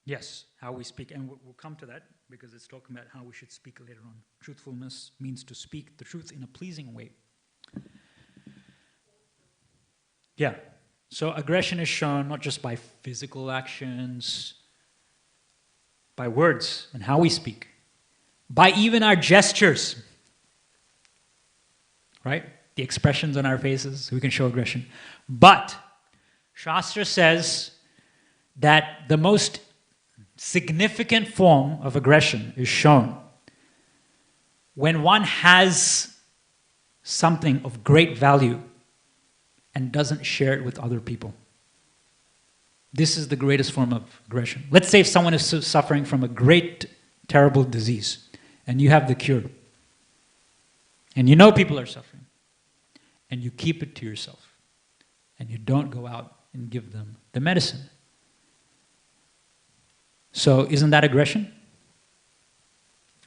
Yes, how we speak. And we'll come to that because it's talking about how we should speak later on. Truthfulness means to speak the truth in a pleasing way. Yeah. So aggression is shown not just by physical actions, by words and how we speak, by even our gestures, right? The expressions on our faces, we can show aggression. But Shastra says that the most significant form of aggression is shown when one has something of great value and doesn't share it with other people. This is the greatest form of aggression. Let's say if someone is suffering from a great, terrible disease, and you have the cure, and you know people are suffering, and you keep it to yourself, and you don't go out and give them the medicine. So isn't that aggression?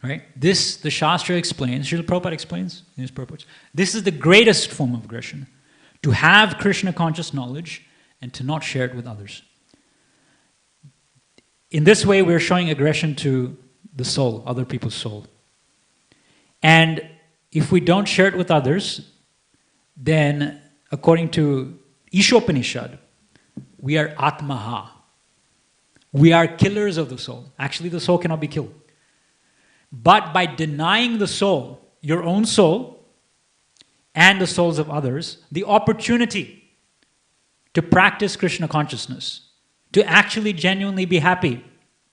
Right? This, the Shastra explains, Srila Prabhupada explains in his purports, this is the greatest form of aggression. To have Krishna conscious knowledge and to not share it with others. In this way, we're showing aggression to the soul, other people's soul. And if we don't share it with others, then according to Ishopanishad, we are Atmaha. We are killers of the soul. Actually, the soul cannot be killed. But by denying the soul, your own soul, and the souls of others, the opportunity to practice Krishna consciousness, to actually genuinely be happy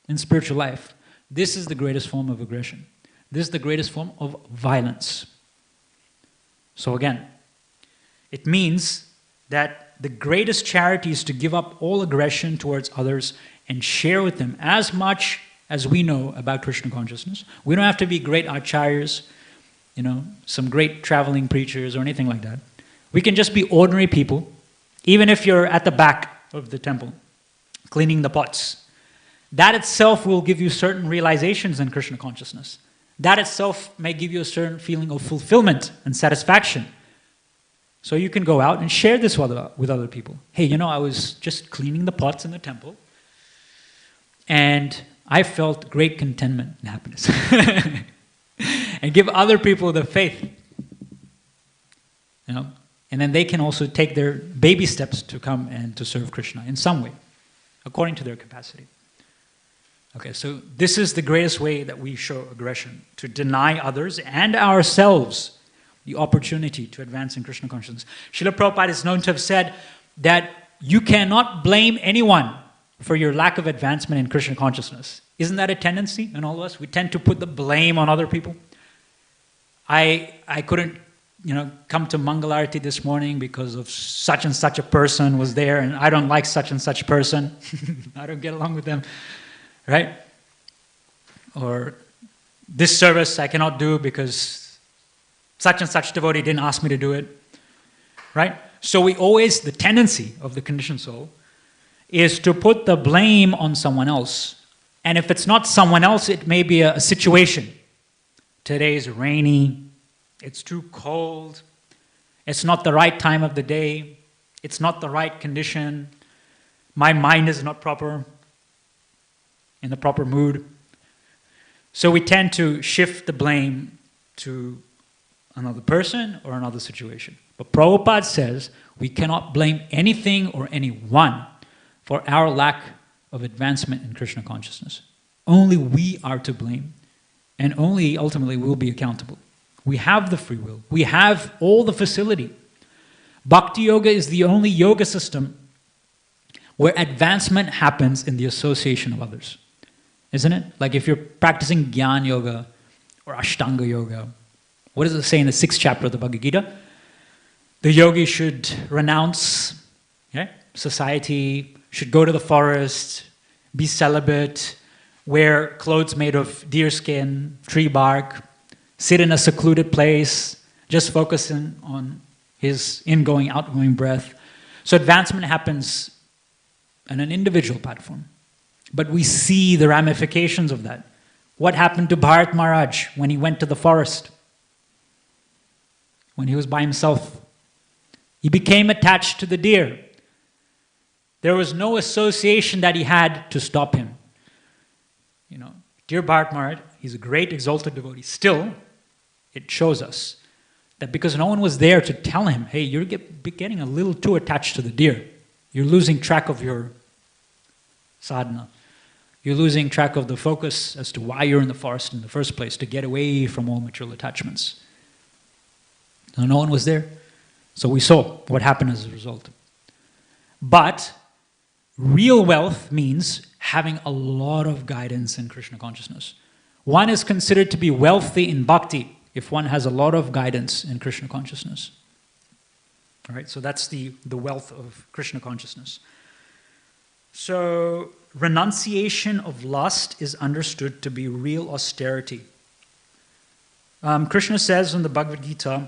in spiritual life, this is the greatest form of aggression. This is the greatest form of violence. So again, it means that the greatest charity is to give up all aggression towards others and share with them as much as we know about Krishna consciousness. We don't have to be great acharyas, some great traveling preachers or anything like that. We can just be ordinary people, even if you're at the back of the temple, cleaning the pots. That itself will give you certain realizations in Krishna consciousness. That itself may give you a certain feeling of fulfillment and satisfaction. So you can go out and share this with other people. Hey, I was just cleaning the pots in the temple, and I felt great contentment and happiness. And give other people the faith. And then they can also take their baby steps to come and to serve Krishna in some way, according to their capacity. Okay, so this is the greatest way that we show aggression, to deny others and ourselves the opportunity to advance in Krishna consciousness. Srila Prabhupada is known to have said that you cannot blame anyone for your lack of advancement in Krishna consciousness. Isn't that a tendency in all of us? We tend to put the blame on other people. I couldn't, come to Mangalarti this morning because of such and such a person was there, and I don't like such and such person. I don't get along with them, right? Or this service I cannot do because such and such devotee didn't ask me to do it, right? So the tendency of the conditioned soul is to put the blame on someone else. And if it's not someone else, it may be a situation. Today's rainy, it's too cold, it's not the right time of the day, it's not the right condition, my mind is not in the proper mood. So we tend to shift the blame to another person or another situation. But Prabhupada says we cannot blame anything or anyone for our lack of advancement in Krishna consciousness. Only we are to blame, and only ultimately we'll be accountable. We have the free will. We have all the facility. Bhakti Yoga is the only yoga system where advancement happens in the association of others. Isn't it? Like if you're practicing Jnana Yoga or Ashtanga Yoga, what does it say in the 6th chapter of the Bhagavad Gita? The yogi should renounce society, should go to the forest, be celibate, wear clothes made of deer skin, tree bark, sit in a secluded place, just focusing on his ingoing, outgoing breath. So advancement happens on an individual platform. But we see the ramifications of that. What happened to Bharat Maharaj when he went to the forest? When he was by himself? He became attached to the deer. There was no association that he had to stop him. Dear Bharat Maharaj, he's a great exalted devotee. Still, it shows us that because no one was there to tell him, hey, you're getting a little too attached to the deer. You're losing track of your sadhana. You're losing track of the focus as to why you're in the forest in the first place, to get away from all material attachments. So no one was there. So we saw what happened as a result. But real wealth means having a lot of guidance in Krishna consciousness. One is considered to be wealthy in bhakti if one has a lot of guidance in Krishna consciousness. All right, so that's the wealth of Krishna consciousness. So renunciation of lust is understood to be real austerity. Krishna says in the Bhagavad Gita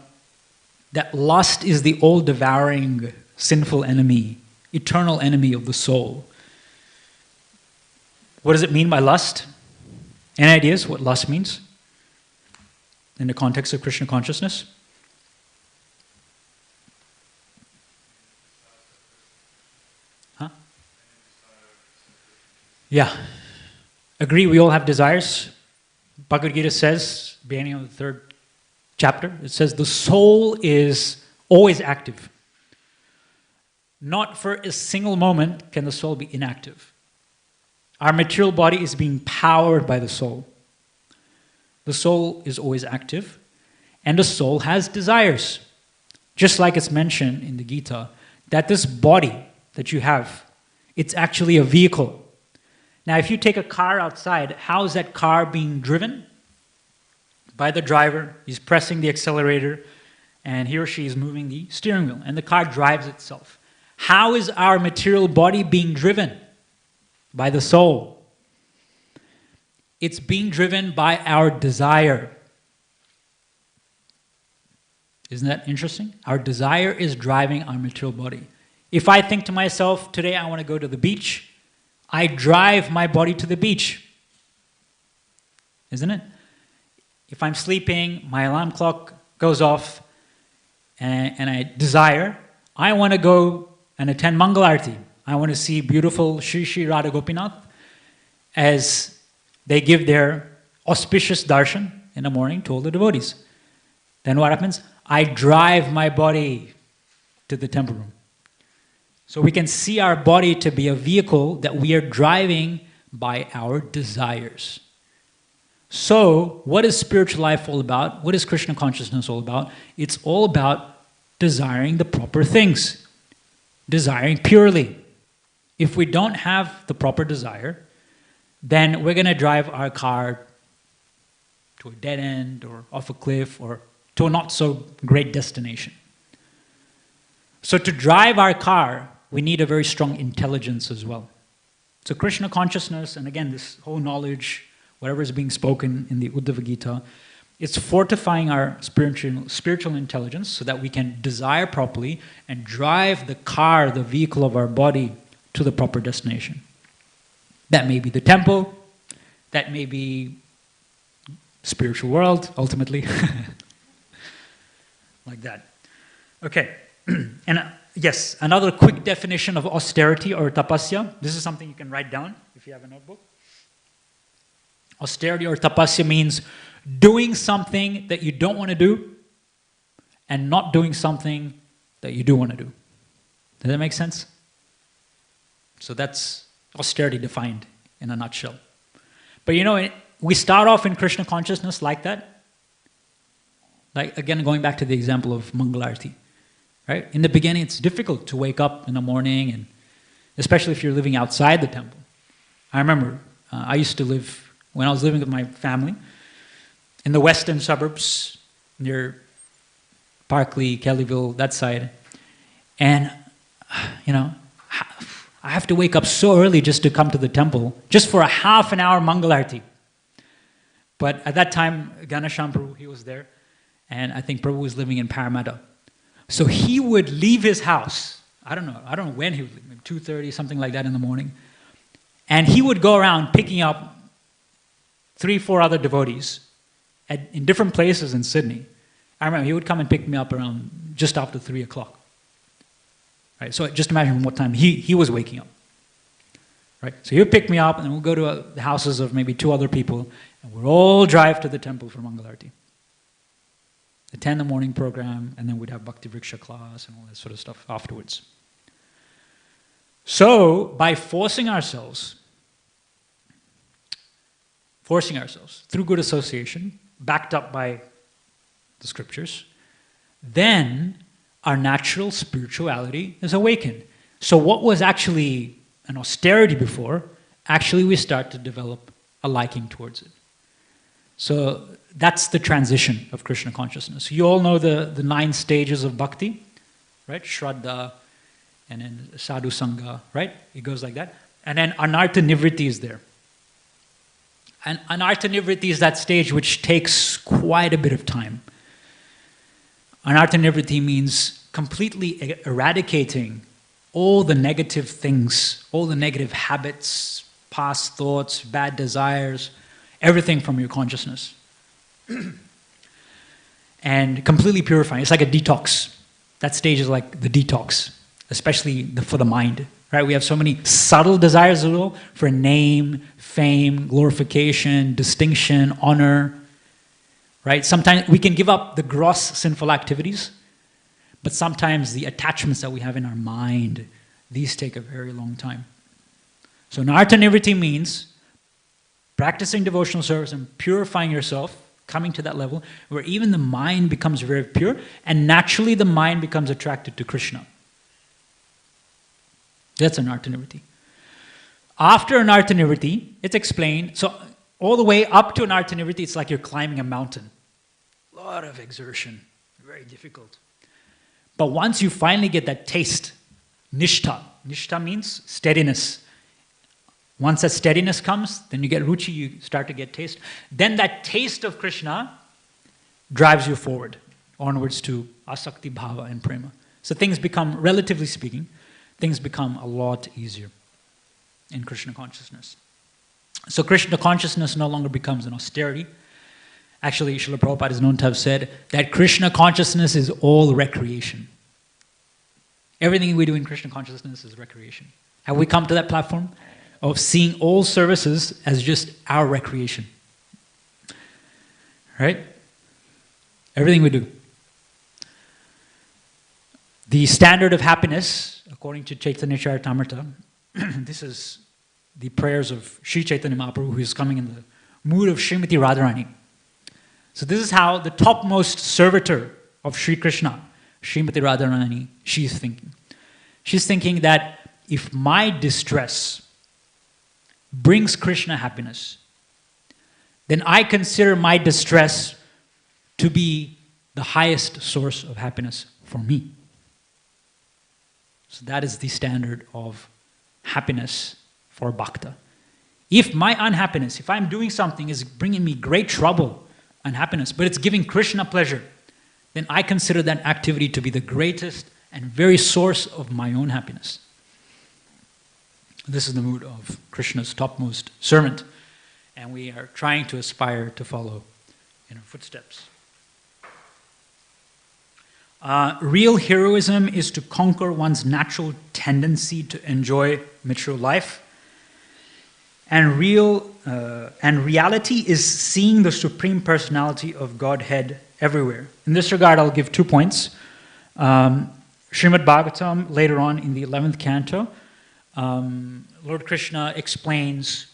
that lust is the all-devouring sinful enemy, eternal enemy of the soul. What does it mean by lust? Any ideas what lust means in the context of Krishna consciousness? Huh? Yeah. Agree, we all have desires. Bhagavad Gita says, beginning of the 3rd chapter, it says the soul is always active. Not for a single moment can the soul be inactive. Our material body is being powered by the soul. The soul is always active, and the soul has desires. Just like it's mentioned in the Gita, that this body that you have, it's actually a vehicle. Now, if you take a car outside, how is that car being driven? By the driver. He's pressing the accelerator, and he or she is moving the steering wheel, and the car drives itself. How is our material body being driven? By the soul. It's being driven by our desire. Isn't that interesting? Our desire is driving our material body. If I think to myself, today I want to go to the beach, I drive my body to the beach. Isn't it? If I'm sleeping, my alarm clock goes off, and I desire, I want to go and attend Mangalarti. I want to see beautiful Shri Shri Radha Gopinath as they give their auspicious darshan in the morning to all the devotees. Then what happens? I drive my body to the temple room. So we can see our body to be a vehicle that we are driving by our desires. So what is spiritual life all about? What is Krishna consciousness all about? It's all about desiring the proper things, desiring purely. If we don't have the proper desire, then we're going to drive our car to a dead end or off a cliff or to a not so great destination. So to drive our car, we need a very strong intelligence as well. So Krishna consciousness, and again, this whole knowledge, whatever is being spoken in the Uddhava Gita, it's fortifying our spiritual intelligence so that we can desire properly and drive the car, the vehicle of our body, to the proper destination. That may be the temple, that may be spiritual world, ultimately. Like that. Okay. And yes, another quick definition of austerity or tapasya. This is something you can write down if you have a notebook. Austerity or tapasya means doing something that you don't want to do and not doing something that you do want to do. Does that make sense? So that's austerity defined in a nutshell. But we start off in Krishna consciousness like that. Like, again, going back to the example of Mangalarti. Right? In the beginning, it's difficult to wake up in the morning, and especially if you're living outside the temple. I remember I used to live, when I was living with my family, in the western suburbs, near Parkley, Kellyville, that side. And, I have to wake up so early just to come to the temple, just for a half an hour Mangalarti. But at that time, Ganesham Prabhu, he was there, and I think Prabhu was living in Parramatta. So he would leave his house, I don't know when he would leave, maybe 2:30, something like that in the morning, and he would go around picking up 3-4 other devotees in different places in Sydney. I remember he would come and pick me up around just after 3 o'clock. Right, so just imagine what time he was waking up. Right? So you pick me up, and we'll go to the houses of maybe 2 other people, and we'll all drive to the temple for Mangalarti. Attend the morning program, and then we'd have Bhakti Vriksha class and all that sort of stuff afterwards. So, by forcing ourselves through good association, backed up by the scriptures, then our natural spirituality is awakened. So what was actually an austerity before, actually we start to develop a liking towards it. So that's the transition of Krishna consciousness. You all know the 9 stages of bhakti, right? Shraddha, and then sadhu sangha, right? It goes like that. And then anartha nivritti is there. And anartha nivritti is that stage which takes quite a bit of time. Anartha nivritti means completely eradicating all the negative things, all the negative habits, past thoughts, bad desires, everything from your consciousness. And completely purifying. It's like a detox. That stage is like the detox, especially for the mind. Right? We have so many subtle desires as well for name, fame, glorification, distinction, honor. Right? Sometimes we can give up the gross sinful activities, but sometimes the attachments that we have in our mind, these take a very long time. So Narta Nivritti means practicing devotional service and purifying yourself, coming to that level where even the mind becomes very pure, and naturally the mind becomes attracted to Krishna. That's Anartha Nivritti. After Anartha Nivritti, it's explained, so all the way up to Anartha Nivritti, it's like you're climbing a mountain. A lot of exertion, very difficult. But once you finally get that taste, nishtha. Nishtha means steadiness. Once that steadiness comes, then you get ruchi, you start to get taste. Then that taste of Krishna drives you forward, onwards to asakti bhava and prema. So things become, relatively speaking, things become a lot easier in Krishna consciousness. So Krishna consciousness no longer becomes an austerity. Actually, Srila Prabhupada is known to have said that Krishna consciousness is all recreation. Everything we do in Krishna consciousness is recreation. Have we come to that platform of seeing all services as just our recreation? Right? Everything we do. The standard of happiness, according to Chaitanya Charitamrita, this is the prayers of Sri Chaitanya Mahaprabhu, who is coming in the mood of Srimati Radharani. So this is how the topmost servitor of Sri Krishna, Srimati Radharani, she's thinking. She's thinking that if my distress brings Krishna happiness, then I consider my distress to be the highest source of happiness for me. So that is the standard of happiness for bhakta. If my unhappiness, if I'm doing something is bringing me great trouble, unhappiness, but it's giving Krishna pleasure, then I consider that activity to be the greatest and very source of my own happiness. This is the mood of Krishna's topmost servant, and we are trying to aspire to follow in her footsteps. Real heroism is to conquer one's natural tendency to enjoy material life. And reality is seeing the Supreme Personality of Godhead everywhere. In this regard, I'll give 2 points. Srimad Bhagavatam, later on in the 11th canto, Lord Krishna explains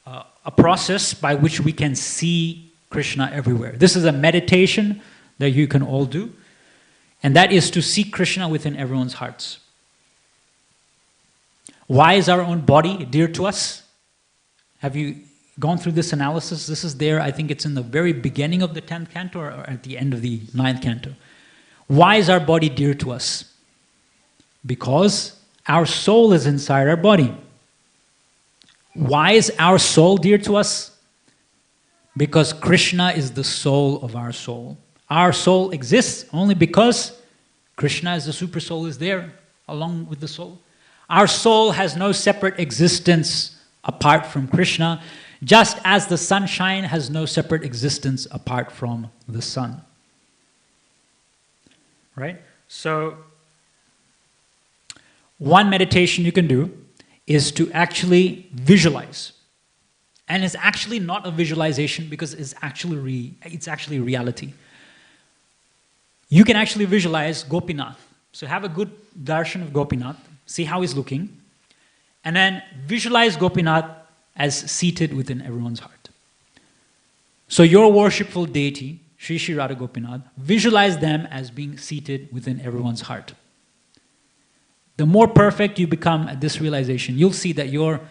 a process by which we can see Krishna everywhere. This is a meditation that you can all do. And that is to see Krishna within everyone's hearts. Why is our own body dear to us? Have you gone through this analysis? This is there, I think it's in the very beginning of the 10th canto or at the end of the 9th canto. Why is our body dear to us? Because our soul is inside our body. Why is our soul dear to us? Because Krishna is the soul of our soul. Our soul exists only because Krishna as the super soul is there along with the soul. Our soul has no separate existence apart from Krishna, just as the sunshine has no separate existence apart from the sun. Right? So, one meditation you can do is to actually visualize. And it's actually not a visualization because it's actually reality. You can actually visualize Gopinath. So have a good darshan of Gopinath, see how he's looking, and then visualize Gopinath as seated within everyone's heart. So your worshipful deity, Sri Sri Radha Gopinath, visualize them as being seated within everyone's heart. The more perfect you become at this realization, you'll see that your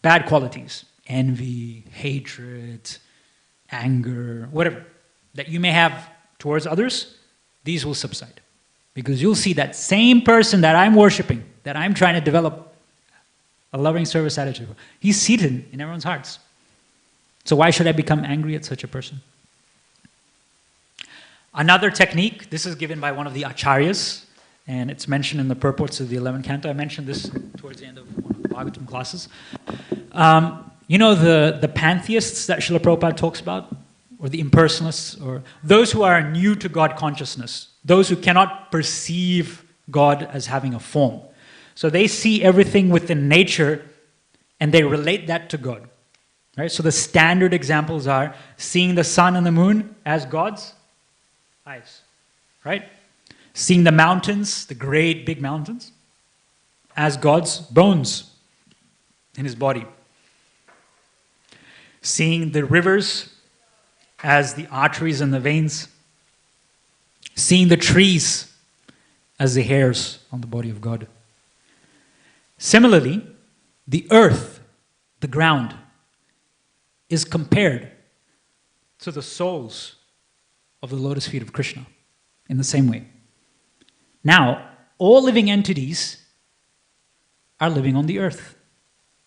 bad qualities, envy, hatred, anger, whatever, that you may have towards others, these will subside. Because you'll see that same person that I'm worshipping, that I'm trying to develop a loving service attitude for, he's seated in everyone's hearts. So why should I become angry at such a person? Another technique, this is given by one of the acharyas, and it's mentioned in the purports of the 11th canto. I mentioned this towards the end of one of the Bhagavatam classes. You know the pantheists that Srila Prabhupada talks about? Or the impersonalists? Or those who are new to God consciousness. Those who cannot perceive God as having a form. So they see everything within nature and they relate that to God. Right? So the standard examples are seeing the sun and the moon as God's eyes. Right? Seeing the mountains, the great big mountains, as God's bones in his body. Seeing the rivers as the arteries and the veins. Seeing the trees as the hairs on the body of God. Similarly, the earth, the ground, is compared to the souls of the lotus feet of Krishna in the same way. Now, all living entities are living on the earth.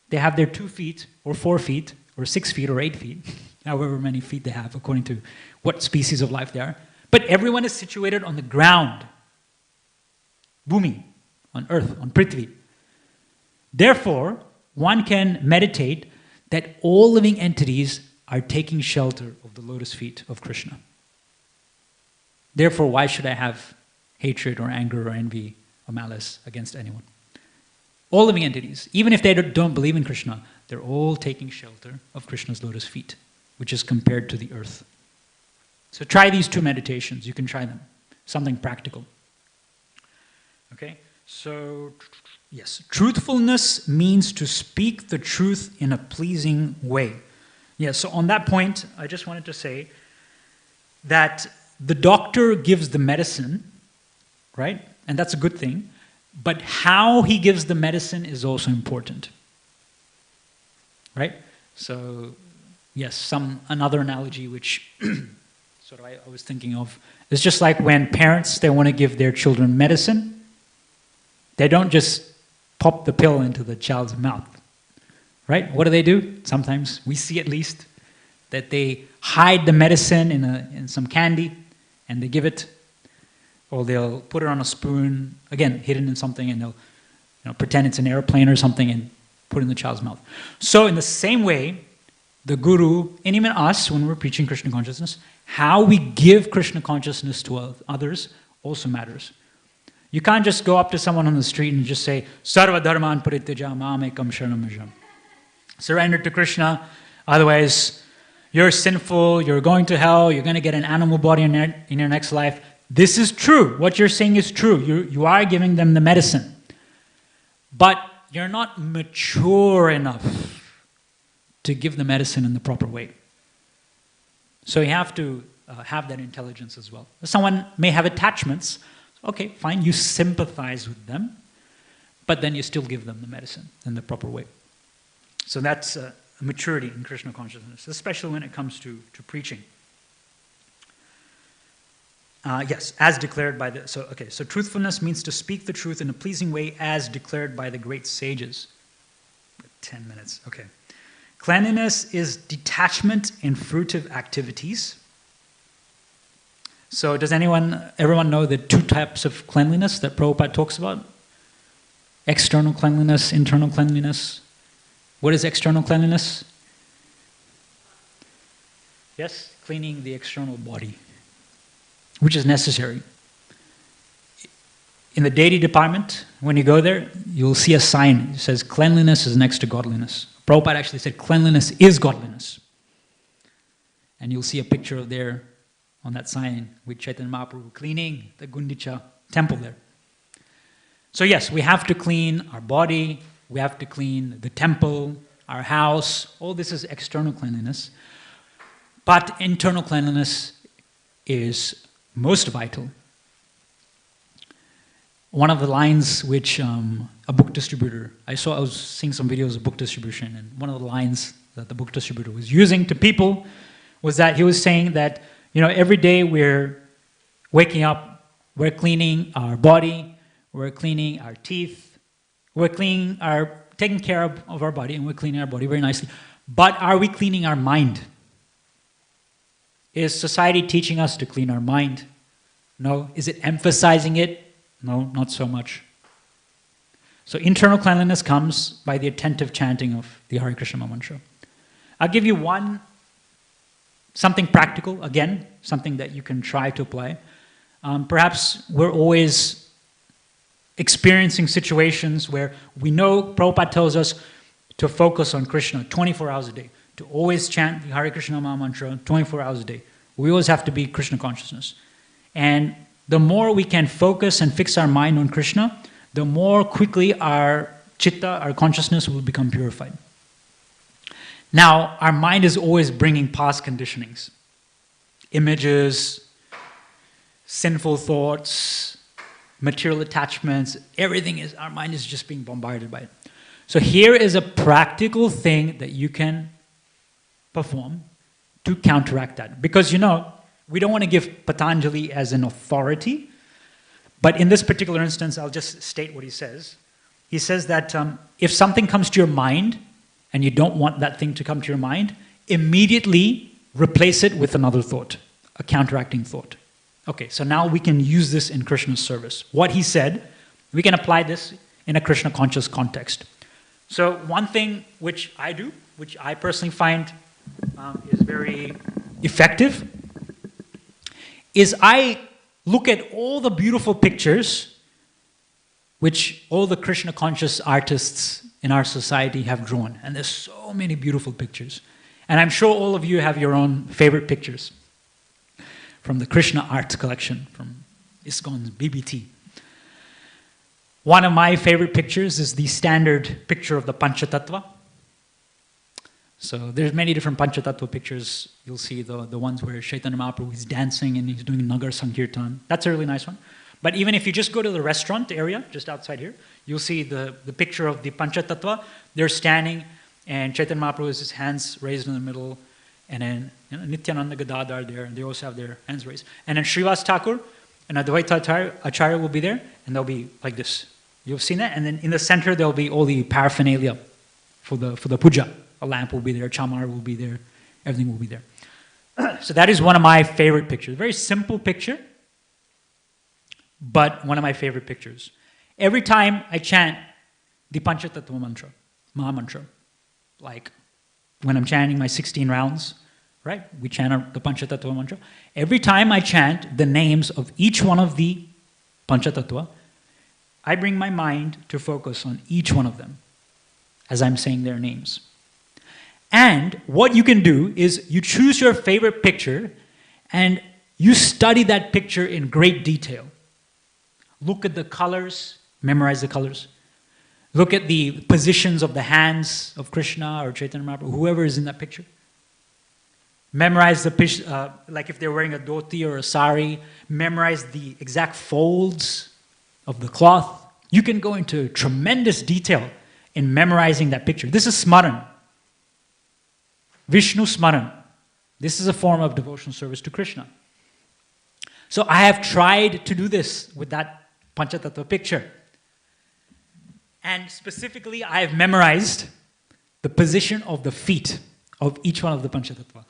They have their 2 feet or 4 feet or 6 feet or 8 feet, however many feet they have according to what species of life they are. But everyone is situated on the ground, bhumi, on earth, on prithvi. Therefore, one can meditate that all living entities are taking shelter of the lotus feet of Krishna. Therefore, why should I have hatred or anger or envy or malice against anyone? All living entities, even if they don't believe in Krishna, they're all taking shelter of Krishna's lotus feet, which is compared to the earth. So try these 2 meditations. You can try them. Something practical. Okay? So, yes. Truthfulness means to speak the truth in a pleasing way. Yes, so on that point, I just wanted to say that the doctor gives the medicine, right? And that's a good thing. But how he gives the medicine is also important. Right? So, yes, another analogy which sort of I was thinking of is just like when parents, they want to give their children medicine, they don't just pop the pill into the child's mouth. Right? What do? Sometimes, we see at least, that they hide the medicine in some candy and they give it, or they'll put it on a spoon, again, hidden in something, and they'll pretend it's an airplane or something and put it in the child's mouth. So in the same way, the Guru, and even us, when we're preaching Krishna consciousness, how we give Krishna consciousness to others also matters. You can't just go up to someone on the street and just say, Sarva dharman parityaja mam ekam sharanam vrajam. Surrender to Krishna, otherwise you're sinful, you're going to hell, you're going to get an animal body in your next life. This is true. What you're saying is true. You are giving them the medicine. But you're not mature enough to give the medicine in the proper way. So you have to have that intelligence as well. Someone may have attachments. Okay, fine, you sympathize with them, but then you still give them the medicine in the proper way. So that's a maturity in Krishna consciousness, especially when it comes to preaching. Yes, as declared by the... So truthfulness means to speak the truth in a pleasing way as declared by the great sages. 10 minutes, okay. Cleanliness is detachment in fruitive activities. So does everyone know the 2 types of cleanliness that Prabhupada talks about? External cleanliness, internal cleanliness. What is external cleanliness? Yes, cleaning the external body, which is necessary. In the deity department, when you go there, you'll see a sign. It says, cleanliness is next to godliness. Prabhupada actually said, cleanliness is godliness. And you'll see a picture of there on that sign with Chaitanya Mahaprabhu cleaning the Gundicha temple there. So yes, we have to clean our body, we have to clean the temple, our house. All this is external cleanliness. But internal cleanliness is most vital. One of the lines which a book distributor, I was seeing some videos of book distribution, and one of the lines that the book distributor was using to people was that he was saying that, every day we're waking up, we're cleaning our body, we're cleaning our teeth, we're taking care of our body, and we're cleaning our body very nicely. But are we cleaning our mind? Is society teaching us to clean our mind? No. Is it emphasizing it? No, not so much. So internal cleanliness comes by the attentive chanting of the Hare Krishna mantra. I'll give you something practical, again, something that you can try to apply. Perhaps we're always experiencing situations where we know Prabhupada tells us to focus on Krishna 24 hours a day, to always chant the Hare Krishna Maha Mantra 24 hours a day. We always have to be Krishna consciousness. And the more we can focus and fix our mind on Krishna, the more quickly our chitta, our consciousness will become purified. Now, our mind is always bringing past conditionings, images, sinful thoughts, material attachments, our mind is just being bombarded by it. So here is a practical thing that you can perform to counteract that. Because we don't want to give Patanjali as an authority, but in this particular instance, I'll just state what he says. He says that if something comes to your mind, and you don't want that thing to come to your mind, immediately replace it with another thought, a counteracting thought. Okay, so now we can use this in Krishna's service. What he said, we can apply this in a Krishna conscious context. So one thing which I do, which I personally find is very effective, is I look at all the beautiful pictures which all the Krishna conscious artists in our society have drawn. And there's so many beautiful pictures. And I'm sure all of you have your own favorite pictures from the Krishna art collection, from ISKCON's BBT. One of my favorite pictures is the standard picture of the Panchatattva. So there's many different Panchatattva pictures. You'll see the ones where Chaitanya Mahaprabhu is dancing and he's doing Nagar Sankirtan. That's a really nice one. But even if you just go to the restaurant area, just outside here, you'll see the picture of the Panchatattva. They're standing, and Chaitanya Mahaprabhu has his hands raised in the middle, and then Nityananda Gadadhar there, and they also have their hands raised. And then Srivas Thakur and Advaita Acharya will be there, and they'll be like this. You've seen that? And then in the center, there'll be all the paraphernalia for the puja. A lamp will be there, chamar will be there, everything will be there. So that is one of my favorite pictures. Very simple picture, but one of my favorite pictures. Every time I chant the Panchatattva mantra, Maha Mantra, like when I'm chanting my 16 rounds, right? We chant the Panchatattva mantra. Every time I chant the names of each one of the Panchatattva, I bring my mind to focus on each one of them as I'm saying their names. And what you can do is you choose your favorite picture and you study that picture in great detail. Look at the colors, memorize the colors. Look at the positions of the hands of Krishna or Chaitanya Mahaprabhu, whoever is in that picture. Memorize the like if they're wearing a dhoti or a sari, memorize the exact folds of the cloth. You can go into tremendous detail in memorizing that picture. This is smaran. Vishnu smaran. This is a form of devotional service to Krishna. So I have tried to do this with that Panchatattva picture. And specifically, I have memorized the position of the feet of each one of the Panchatattva.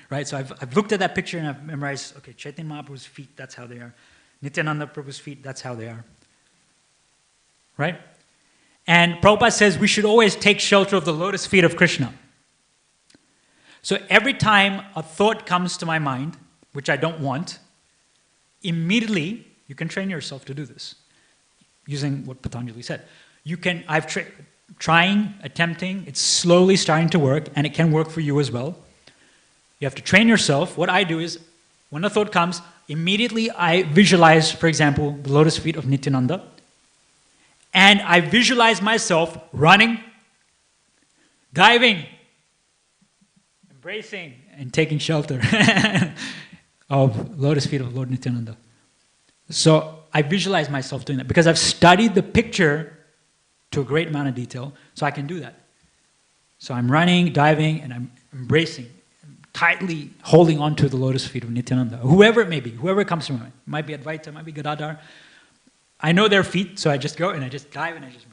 Right? So I've looked at that picture and I've memorized, okay, Chaitanya Mahaprabhu's feet, that's how they are. Nityananda Prabhu's feet, that's how they are. Right? And Prabhupada says we should always take shelter of the lotus feet of Krishna. So every time a thought comes to my mind, which I don't want, immediately, you can train yourself to do this. using what Patanjali said. Attempting, it's slowly starting to work, and it can work for you as well. You have to train yourself. What I do is, when a thought comes, immediately I visualize, for example, the lotus feet of Nityananda, and I visualize myself running, diving, embracing, and taking shelter of lotus feet of Lord Nityananda. So I visualize myself doing that because I've studied the picture to a great amount of detail, so I can do that. So I'm running, diving, and I'm embracing, tightly holding on to the lotus feet of Nityananda, whoever it may be, whoever comes to mind. It might be Advaita, it might be Gadadhar. I know their feet, so I just go and I just dive and I just...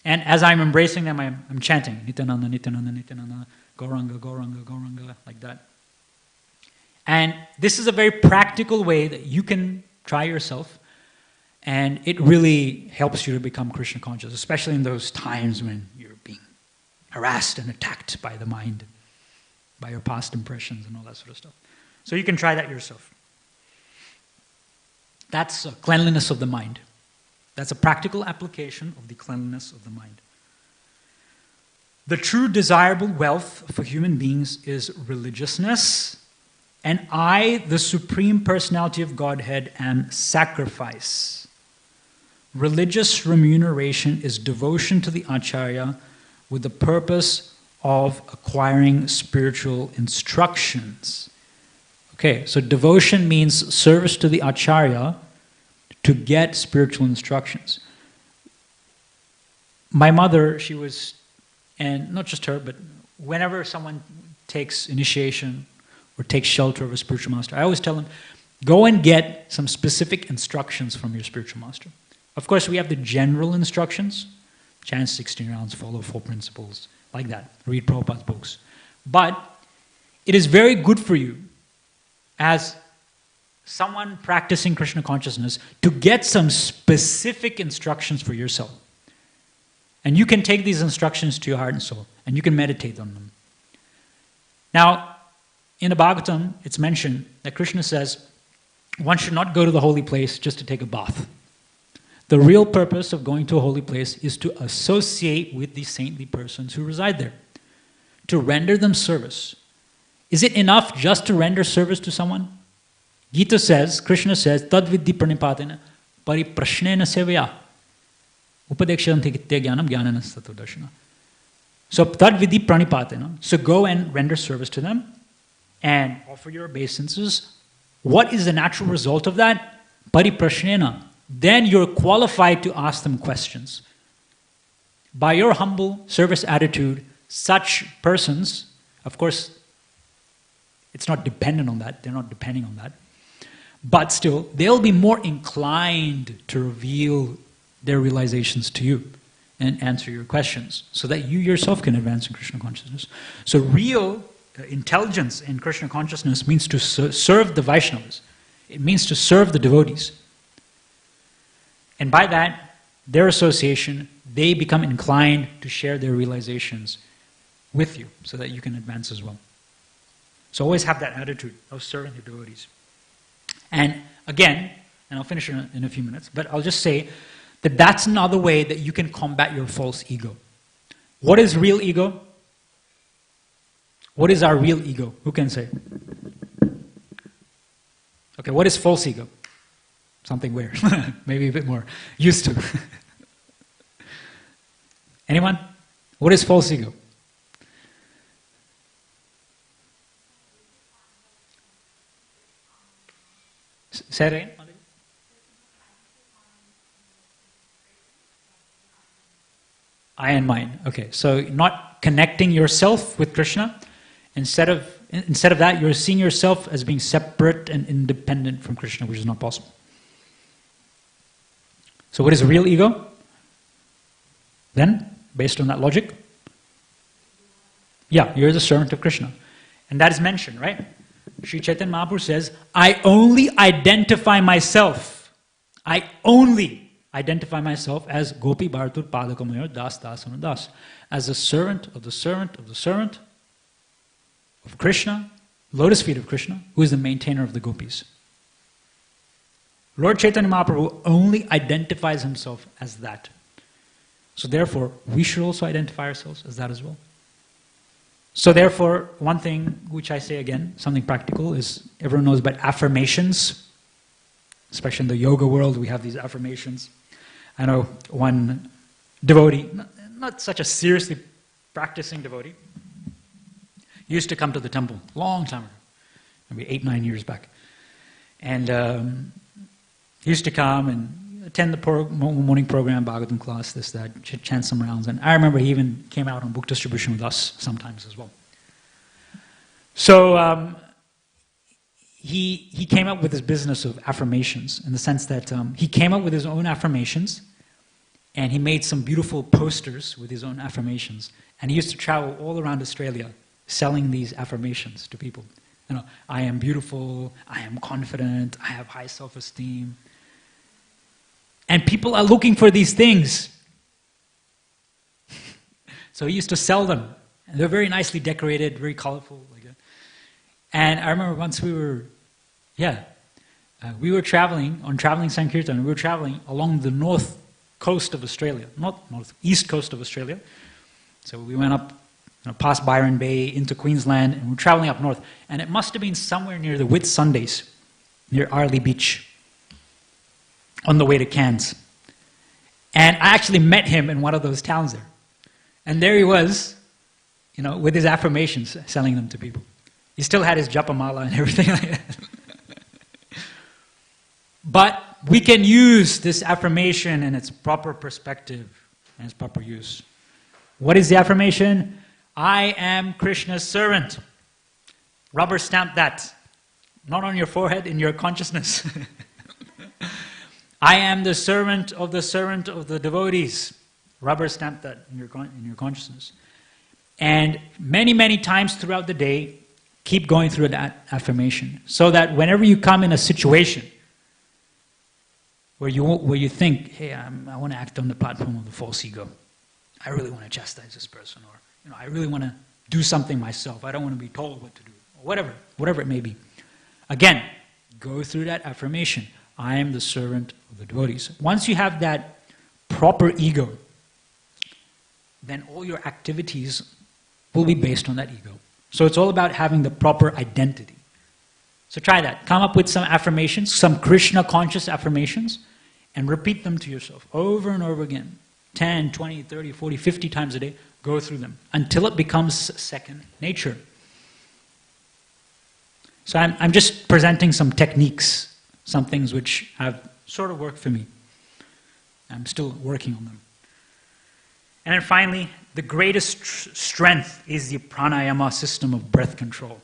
And as I'm embracing them, I'm chanting, Nityananda, Nityananda, Nityananda, Gauranga, Gauranga, Gauranga, like that. And this is a very practical way that you can try yourself, and it really helps you to become Krishna conscious, especially in those times when you're being harassed and attacked by the mind, by your past impressions and all that sort of stuff. So you can try that yourself. That's a cleanliness of the mind. That's a practical application of the cleanliness of the mind. The true desirable wealth for human beings is religiousness, and I, the Supreme Personality of Godhead, am sacrifice. Religious remuneration is devotion to the Acharya with the purpose of acquiring spiritual instructions. Okay, so devotion means service to the Acharya to get spiritual instructions. My mother, she was, and not just her, but whenever someone takes initiation or takes shelter of a spiritual master, I always tell them, go and get some specific instructions from your spiritual master. Of course, we have the general instructions, chant 16 rounds, follow 4 principles, like that, read Prabhupada's books. But it is very good for you as someone practicing Krishna consciousness to get some specific instructions for yourself. And you can take these instructions to your heart and soul, and you can meditate on them. Now, in the Bhagavatam, it's mentioned that Krishna says, one should not go to the holy place just to take a bath. The real purpose of going to a holy place is to associate with the saintly persons who reside there, to render them service. Is it enough just to render service to someone? Gita says, Krishna says, Tad vidhi pranipatena pariprashnena sevaya upadekshanti kitya jnanam jnanana sato darshana. So tad vidhi pranipatena, so go and render service to them and offer your obeisances. What is the natural result of that? Pariprashnena. Then you're qualified to ask them questions. By your humble service attitude, such persons, of course, it's not dependent on that, they're not depending on that, but still, they'll be more inclined to reveal their realizations to you and answer your questions so that you yourself can advance in Krishna consciousness. So real intelligence in Krishna consciousness means to serve the Vaishnavas. It means to serve the devotees. And by that, their association, they become inclined to share their realizations with you so that you can advance as well. So always have that attitude of serving the devotees. And again, and I'll finish in a few minutes, but I'll just say that that's another way that you can combat your false ego. What is real ego? What is our real ego? Who can say? Okay, what is false ego? Something weird. Maybe a bit more used to. Anyone? What is false ego? Say it again. I and mine. Okay, so not connecting yourself with Krishna. Instead of that, you're seeing yourself as being separate and independent from Krishna, which is not possible. So what is a real ego? Then, based on that logic, yeah, you're the servant of Krishna. And that is mentioned, right? Sri Chaitanya Mahaprabhu says, I only identify myself. I only identify myself as Gopi Bhartur Padakamayor Das Das Anudas, as a servant of the servant of the servant of Krishna, lotus feet of Krishna, who is the maintainer of the gopis. Lord Chaitanya Mahaprabhu only identifies himself as that. So therefore, we should also identify ourselves as that as well. So therefore, one thing which I say again, something practical, is everyone knows about affirmations. Especially in the yoga world, we have these affirmations. I know one devotee, not such a seriously practicing devotee, used to come to the temple a long time ago, maybe 8-9 years back. And he used to come and attend the morning program, Bhagavatam class, this, that, chant some rounds. And I remember he even came out on book distribution with us sometimes as well. So he came up with this business of affirmations in the sense that he came up with his own affirmations and he made some beautiful posters with his own affirmations. And he used to travel all around Australia selling these affirmations to people. You know, I am beautiful, I am confident, I have high self-esteem. And people are looking for these things. So he used to sell them. And they're very nicely decorated, very colorful. Like that. And I remember once we were traveling, on Traveling Sankirtan, we were traveling along the north coast of Australia, east coast of Australia. So we went up, past Byron Bay, into Queensland, and we were traveling up north. And it must have been somewhere near the Whitsundays, near Arley Beach, on the way to Cairns. And I actually met him in one of those towns there. And there he was, with his affirmations, selling them to people. He still had his japamala and everything like that. But we can use this affirmation in its proper perspective and its proper use. What is the affirmation? I am Krishna's servant. Rubber stamp that. Not on your forehead, in your consciousness. I am the servant of the devotees. Rubber stamp that in your consciousness. And many, many times throughout the day, keep going through that affirmation. So that whenever you come in a situation where you think, hey, I want to act on the platform of the false ego. I really want to chastise this person. Or I really want to do something myself. I don't want to be told what to do. Or whatever it may be. Again, go through that affirmation. I am the servant of the devotees. Once you have that proper ego, then all your activities will be based on that ego. So it's all about having the proper identity. So try that. Come up with some affirmations, some Krishna conscious affirmations, and repeat them to yourself over and over again. 10, 20, 30, 40, 50 times a day. Go through them until it becomes second nature. So I'm just presenting some techniques, some things which have sort of worked for me. I'm still working on them. And then finally, the greatest strength is the pranayama system of breath control.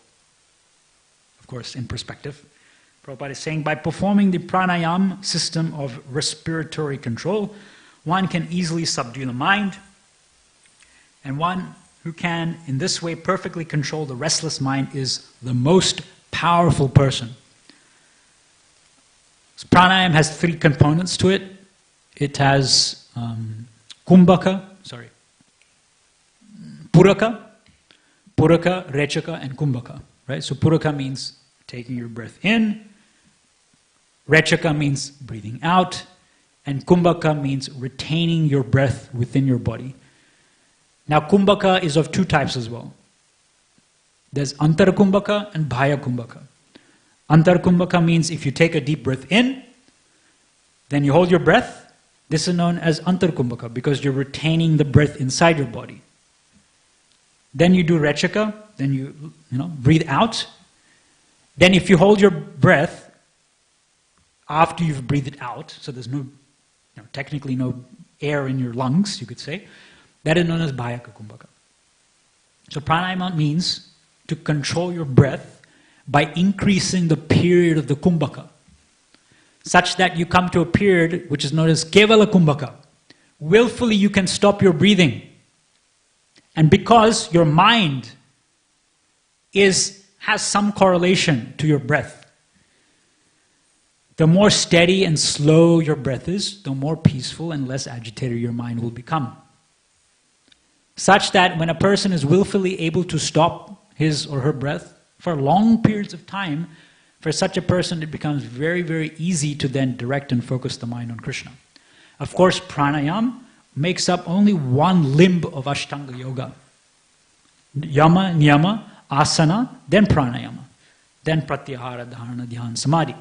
Of course, in perspective. Prabhupada is saying, by performing the pranayama system of respiratory control, one can easily subdue the mind, and one who can, in this way, perfectly control the restless mind is the most powerful person. So pranayama has 3 components to it. It has puraka, rechaka, and kumbhaka. Right? So puraka means taking your breath in, rechaka means breathing out, and kumbhaka means retaining your breath within your body. Now kumbhaka is of 2 types as well. There's antara kumbhaka and bhaya kumbhaka. Antara kumbhaka means if you take a deep breath in, then you hold your breath. This is known as antara kumbhaka because you're retaining the breath inside your body. Then you do rechaka, then you breathe out. Then if you hold your breath after you've breathed it out, so there's technically no air in your lungs, you could say, that is known as bhaya kumbhaka. So pranayama means to control your breath by increasing the period of the kumbhaka, such that you come to a period which is known as kevala kumbhaka. Willfully you can stop your breathing. And because your mind has some correlation to your breath, the more steady and slow your breath is, the more peaceful and less agitated your mind will become. Such that when a person is willfully able to stop his or her breath for long periods of time, For such a person, it becomes very, very easy to then direct and focus the mind on Krishna. Of course, pranayama makes up only one limb of Ashtanga Yoga. Yama, niyama, asana, then pranayama, then pratyahara, dharana, dhyana, samadhi.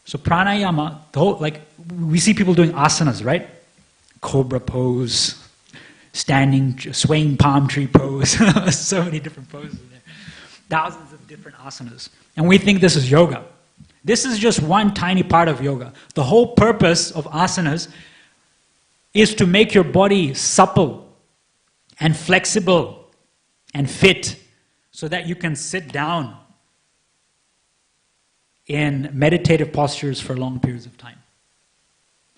So pranayama, the whole, like we see people doing asanas, right? Cobra pose, standing, swaying palm tree pose, so many different poses there. Thousands of different asanas. And we think this is yoga. This is just one tiny part of yoga. The whole purpose of asanas is to make your body supple and flexible and fit so that you can sit down in meditative postures for long periods of time.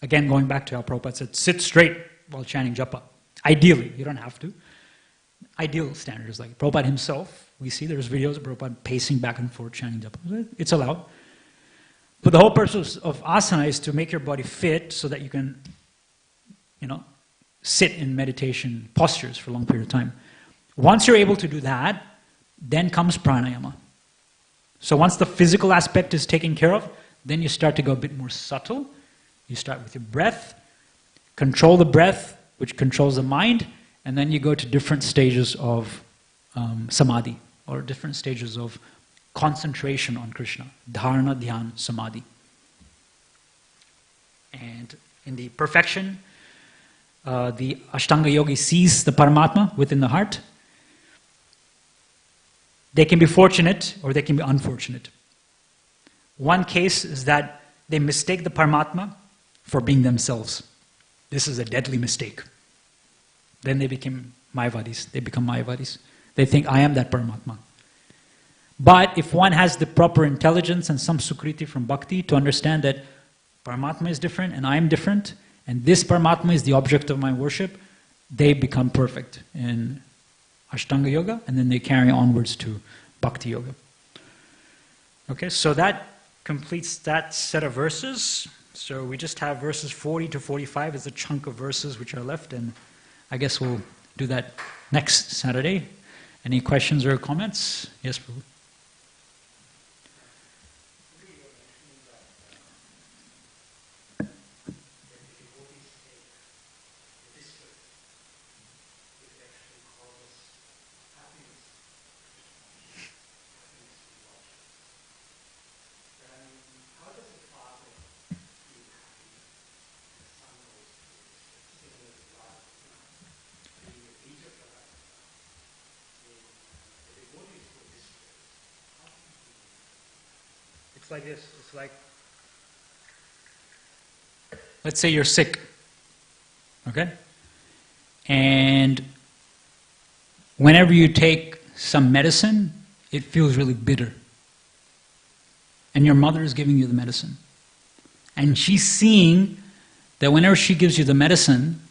Again, going back to how Prabhupada said, sit straight while chanting japa. Ideally, you don't have to. Ideal standard is like Prabhupada himself. We see there's videos of Prabhupada pacing back and forth chanting japa. It's allowed. But the whole purpose of asana is to make your body fit so that you can, sit in meditation postures for a long period of time. Once you're able to do that, then comes pranayama. So once the physical aspect is taken care of, then you start to go a bit more subtle. You start with your breath, control the breath, which controls the mind, and then you go to different stages of samadhi, or different stages of concentration on Krishna. Dharana, dhyana, samadhi. And in the perfection, the Ashtanga yogi sees the Paramatma within the heart. They can be fortunate or they can be unfortunate. One case is that they mistake the Paramatma for being themselves. This is a deadly mistake. Then they become Mayavadis. They think, I am that Paramatma. But if one has the proper intelligence and some sukriti from bhakti to understand that Paramatma is different and I am different, and this Paramatma is the object of my worship, they become perfect in Ashtanga Yoga, and then they carry onwards to Bhakti Yoga. Okay, so that completes that set of verses. So we just have verses 40 to 45 as a chunk of verses which are left, and I guess we'll do that next Saturday. Any questions or comments? Yes, Prabhu. It's like this. It's like, let's say you're sick, okay? And whenever you take some medicine, it feels really bitter. And your mother is giving you the medicine. And she's seeing that whenever she gives you the medicine,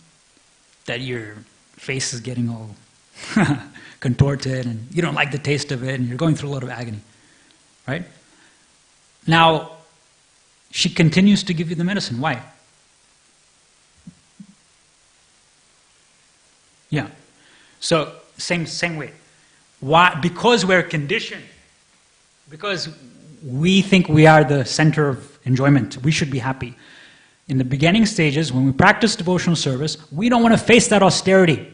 that your face is getting all contorted and you don't like the taste of it and you're going through a lot of agony, right? Now, she continues to give you the medicine. Why? Yeah. So, same way. Why? Because we're conditioned. Because we think we are the center of enjoyment. We should be happy. In the beginning stages, when we practice devotional service, we don't want to face that austerity.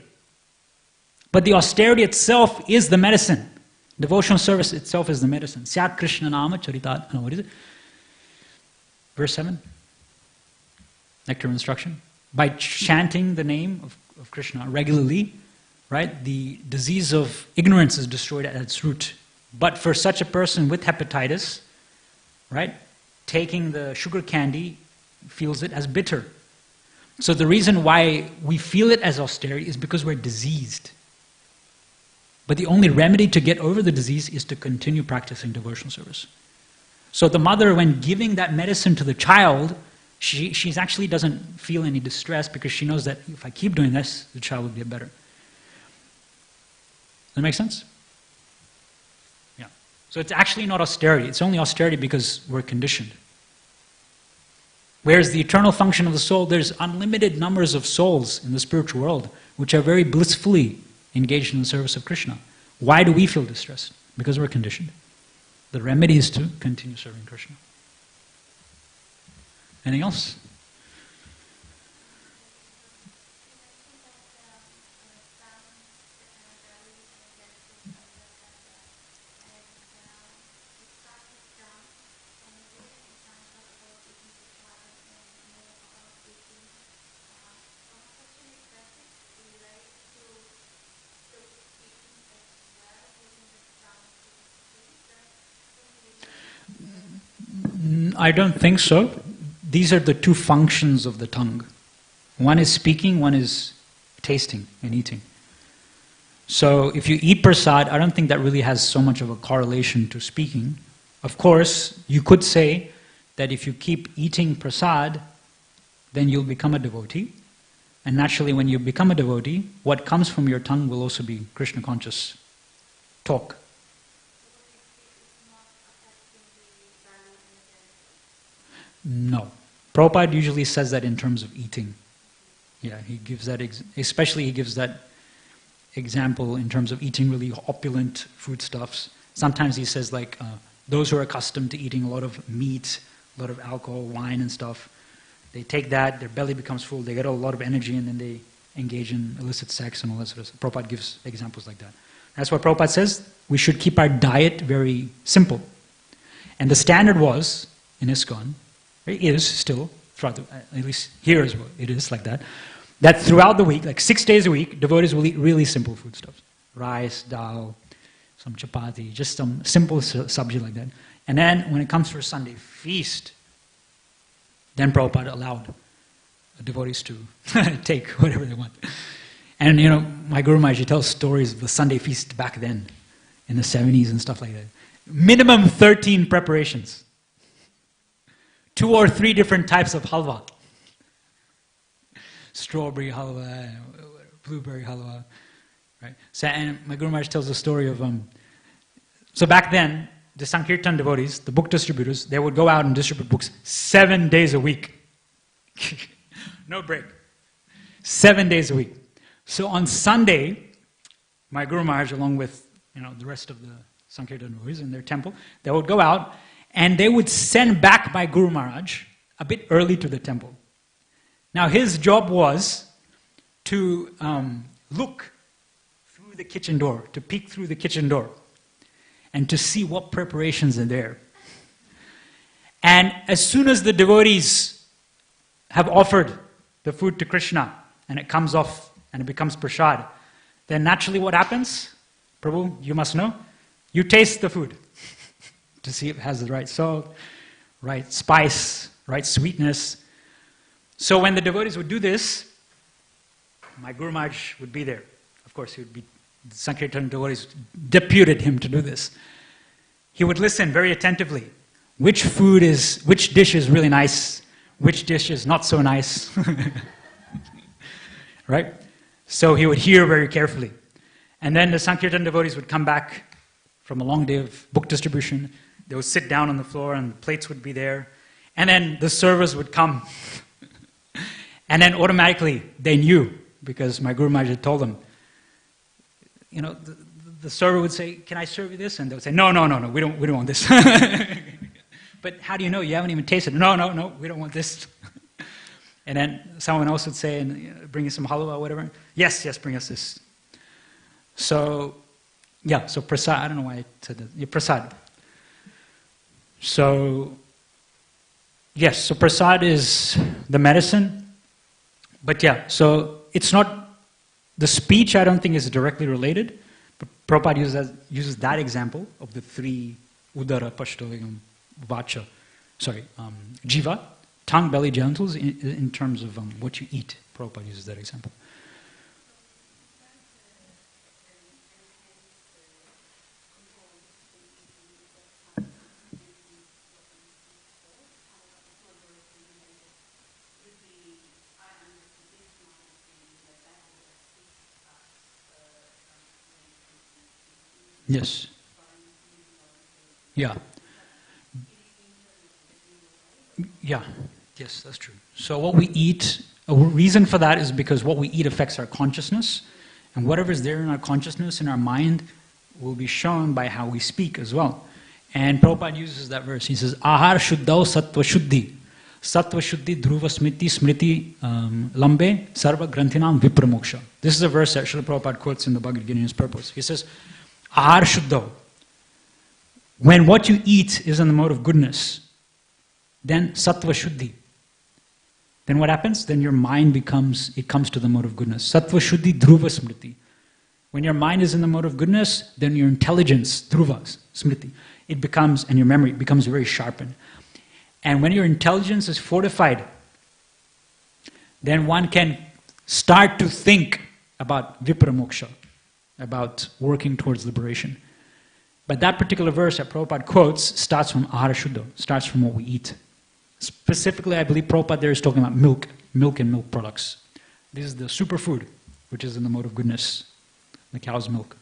But the austerity itself is the medicine. Devotional service itself is the medicine. Syat Krishna Nama Charitat. What is it? Verse 7. Nectar of instruction. By chanting the name of Krishna regularly, right, the disease of ignorance is destroyed at its root. But for such a person with hepatitis, right, taking the sugar candy feels it as bitter. So the reason why we feel it as austerity is because we're diseased. But the only remedy to get over the disease is to continue practicing devotional service. So the mother, when giving that medicine to the child, she actually doesn't feel any distress because she knows that if I keep doing this, the child will get better. Does that make sense? Yeah. So it's actually not austerity. It's only austerity because we're conditioned. Whereas the eternal function of the soul, there's unlimited numbers of souls in the spiritual world which are very blissfully engaged in the service of Krishna. Why do we feel distressed? Because we're conditioned. The remedy is to continue serving Krishna. Anything else? I don't think so. These are the two functions of the tongue. One is speaking, one is tasting and eating. So if you eat prasad, I don't think that really has so much of a correlation to speaking. Of course, you could say that if you keep eating prasad, then you'll become a devotee. And naturally, when you become a devotee, what comes from your tongue will also be Krishna conscious talk. No. Prabhupada usually says that in terms of eating. Yeah, he gives that, especially he gives that example in terms of eating really opulent foodstuffs. Sometimes he says like, those who are accustomed to eating a lot of meat, a lot of alcohol, wine and stuff, they take that, their belly becomes full, they get a lot of energy and then they engage in illicit sex and all that sort of stuff. Prabhupada gives examples like that. That's what Prabhupada says. We should keep our diet very simple. And the standard was, in ISKCON, it is still, at least here as well, it is like that, that throughout the week, like 6 days a week, devotees will eat really simple foodstuffs. Rice, dal, some chapati, just some simple sabji like that. And then when it comes for a Sunday feast, then Prabhupada allowed devotees to take whatever they want. And you know, my Guru Maharaj tells stories of the Sunday feast back then, in the 70s and stuff like that. Minimum 13 preparations. 2 or 3 different types of halwa. Strawberry halwa, blueberry halwa, right? So, and my Guru Maharaj tells a story of, so back then, the Sankirtan devotees, the book distributors, they would go out and distribute books 7 days a week. No break. 7 days a week. So on Sunday, my Guru Maharaj, along with the rest of the Sankirtan devotees in their temple, they would go out and they would send back my Guru Maharaj a bit early to the temple. Now his job was to look through the kitchen door, to peek through the kitchen door, and to see what preparations are there. And as soon as the devotees have offered the food to Krishna, and it comes off and it becomes prasad, then naturally what happens? Prabhu, you must know, you taste the food to see if it has the right salt, right spice, right sweetness. So when the devotees would do this, my Guru Maharaj would be there. Of course, he would be, the Sankirtan devotees deputed him to do this. He would listen very attentively. Which dish is really nice, which dish is not so nice. Right? So he would hear very carefully. And then the Sankirtan devotees would come back from a long day of book distribution. They would sit down on the floor and the plates would be there. And then the servers would come. And then automatically they knew, because my Guru Maharaj had told them, the server would say, "Can I serve you this?" And they would say, No, we don't want this. But how do you know? You haven't even tasted it. No, we don't want this. And then someone else would say, bring us some halwa or whatever. Yes, bring us this. So, yeah, so prasad, I don't know why I said that. Yeah, prasad. So, yes, so prasad is the medicine. But yeah, so it's not, the speech I don't think is directly related, but Prabhupada uses that example of the 3 udara, pashto, vacha, jiva, tongue, belly, genitals, in terms of what you eat. Prabhupada uses that example. Yes. Yeah. Yeah. Yes, that's true. So what we eat, a reason for that is because what we eat affects our consciousness, and whatever is there in our consciousness, in our mind, will be shown by how we speak as well. And Prabhupada uses that verse. He says, Ahar Shuddhau Sattva Shuddhi. Sattva Shuddhi Dhruva Smriti Smriti Lambe Sarva Granthinam Vipramoksha. This is a verse that Srila Prabhupada quotes in the Bhagavad Gita in his purpose. He says, Ahar Shuddhau. When what you eat is in the mode of goodness, then Sattva Shuddhi. Then what happens? Then your mind comes to the mode of goodness. Sattva Shuddhi Dhruva Smriti. When your mind is in the mode of goodness, then your intelligence, Dhruva Smriti, it becomes, and your memory becomes very sharpened. And when your intelligence is fortified, then one can start to think about Vipramoksha, about working towards liberation. But that particular verse that Prabhupada quotes starts from Ahara Shuddha, starts from what we eat. Specifically, I believe Prabhupada there is talking about milk and milk products. This is the superfood, which is in the mode of goodness, the cow's milk.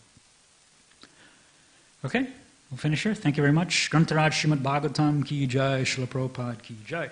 Okay, we'll finish here. Thank you very much. Grantaraj Srimad Bhagavatam ki jai, Srila Prabhupada ki jai.